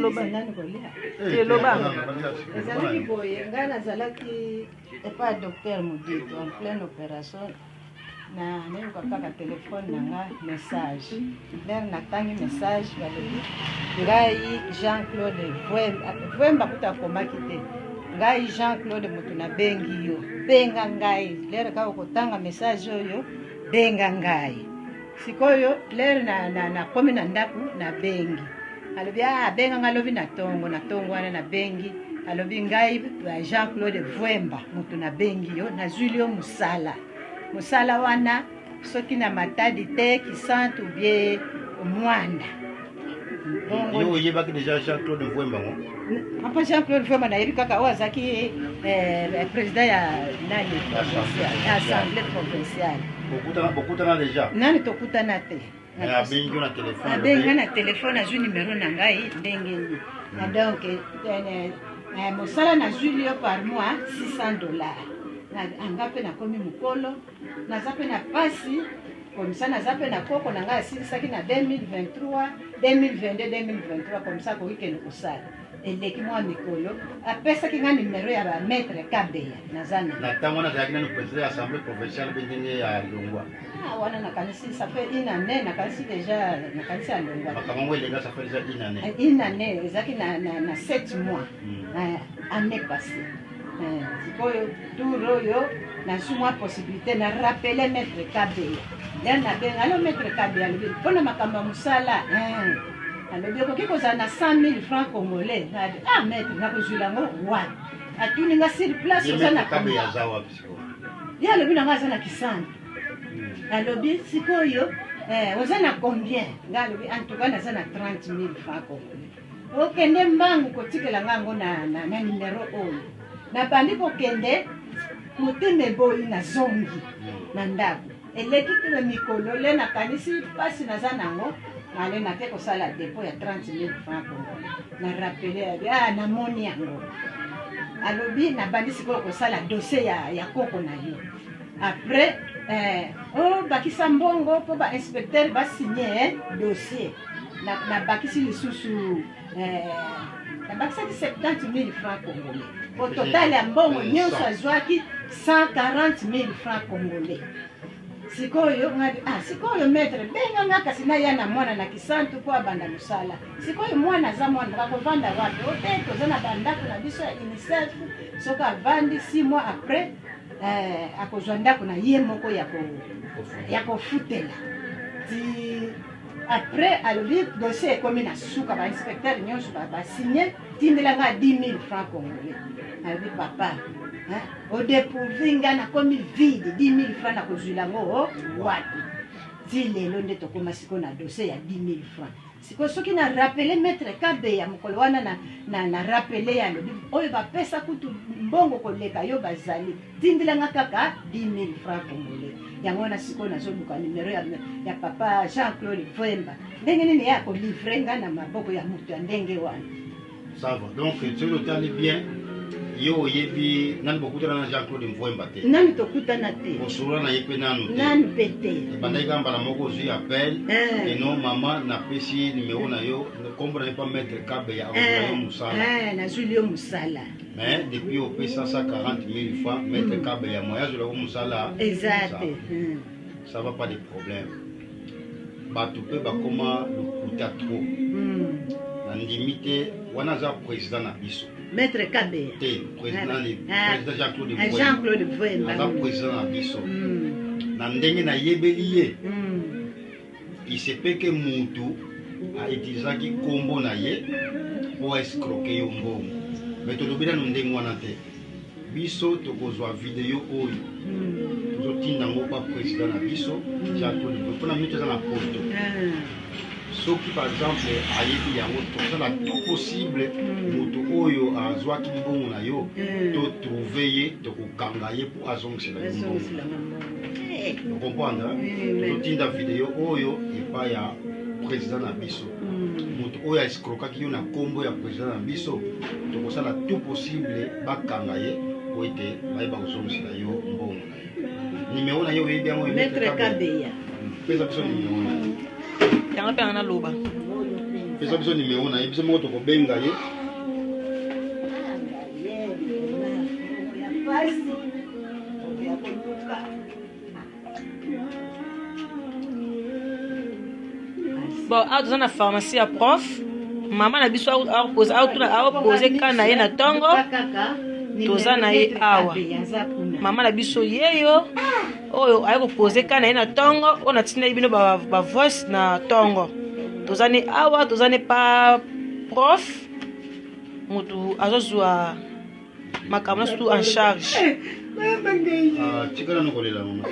Loba. Loba. Ezalaki boye ngai nazalaki epa docteur Mudito en pleine opération na nayoka kaka telefone na nga message lere natangi message balobi ngai Jean-Claude Vwemba kuta akomaki te ngai Jean-Claude moto nabengi yo benga ngai lere kaka kotanga message oyo benga ngai sikoyo lere nakomi na ndaku nabengi alobi benga nga lobi na tongo wana na bengi alobi ngai Jean-Claude Vwemba moto nabengi yo nazwili yo musala wana soki na matadi te kisantu bie mwanda yo oyebaki déjà Jean-Claude Vwemba ngo apa Jean-Claude Vwemba nayebi kaka oyo azalaki président ya nani assemblée provinciale bokutana déjà nani tokutana te abengi na telefone azwi numero na ngai ndenge ni na donc mosala nazwili yo par mois $600 anga mpe nakomi mokolo naza mpe na pasi komisa naza mpe na koko na ngai asilisaki na 2022 komisa kokikende kosala eleki mwa mikolo apesaki nga numero ya bamaître Kabeya naza na ntango nazalaki nano président ya assemblée provinciale mpe ndenge ya Longwa wana nakanisi ça fait une année nakanisi déjà nakanisi ya Longwa makambo ngo elenga ça fait déjà une année ezalaki na 7 mois année passée sikoyo tour oyo nazwi mwa possibilité na rappele maître Kabeya nde nabenga alo maître Kabeya alobi mpona makambo ya mosala alobi okoki kozala na 100 000 francs congolais maître nakozwila yango wapi atuni nga sur place oza na ye alobi nanga aza na kisantu alobi sikoyo oza na combien nga alobi en tout cas naza na 30 000 francs congolais okende mbangu kotikela nga yango na numero oyo nabandi kokende motema eboyi na zongi na ndako eleki kilo mikolo le nakanisi pasi naza nango ale nake kosala depot ya 30 000 francs congolais na rappele namoni yango alobi nabandi sikoyo kosala dossier ya koko na yo après bakisa mbongo mpo bainspecteur basigné dossier nabakisi lisusu nabakisaki 70 000 francs congolais au total ya mbongo nyonso azwaki 140 000 francs congolais sikoyo sikoyo maître benga nga kasi naya na mwana na kisantu mpo abanda mosala sikoyo mwana aza mwana bakovanda wapi ote toza na bandako na biso ya UNICEF soki avandi 6 mois après akozwa ndako na ye moko ya kofutela ti après alobi dossier ekomi na suka bainspecteur nyonso basigné tindelanga 10 000 francs congolais alobi papa odepourvi nga nakomi vide 10 000 francs nakozwila yango wapi ti lelo nde tokoma sikoyo na dossier ya 10 000 francs sikoyo soki na rappele maître Kabeya mokolo wana na rappele ya lobi oyo bapesa kutu mbongo koleka yo bazali tindelanga kaka 10 000 francs congolais yango wana sikoyo nazoluka numero ya papa Jean-Claude Vwemba ndenge nini ye akolivre nga na maboko ya moto ya ndenge wana ça va donc soki otali bien yo oyebi nani bokutana na Jean-Claude Vwemba te nani tokutana te osola na ye mpe nanu mpe te ebandaki kaka mbala moko ozwi appel eno mama napesi numero na yo kombo na ye mpa maître Kabeya akozwila yo mosala nazwili yo mosala mais depuis opesa 140 000 francs maître Kabeya moya azwila yo mosala exacte ça va pas de problème bato mpe bakoma lokuta trop na ndimi te wana aza président na biso maître Kabeya te président Jean-Claude Vwemba aza président na biso na ndenge nayebeli ye il se peut que mutu autilisaki kombo na ye mpo escroke yo mbongo mais tolobi nano ndenge wana te biso tokozwa video oyo tozotinda ngo pa président na biso Jean-Claude Vwemba mpona mito eza na poto soki par exemple ayebi yango tozala tout possible moto oyo azwaki mbongo na yo totrouve ye tokokanga ye mpo azongisela yo mbongo okomprendre totinda video oyo epai ya président na biso moto oyo escrokaki yo na kombo ya président na biso tokosala tout possible bakanga ye po ete bayeba kozongisela yo mbongo na yo nimero na ye oyebi yango maître Kabeya pesa biso nimero na ye Yango pe ana loba. pesa biso numéro na ye biso moko tokobenga ye bon awa toza na pharmacie ya prof mama na biso aopose ka na ye na ntongo toza na ye awa mama na biso yeyo oyo aye kopose ka na ye na ntongo oyo natindeli bino bavoice na ntongo toza ne awa toza ne pa prof motu azozwa makambo na surtout en charge tikala nokolela mama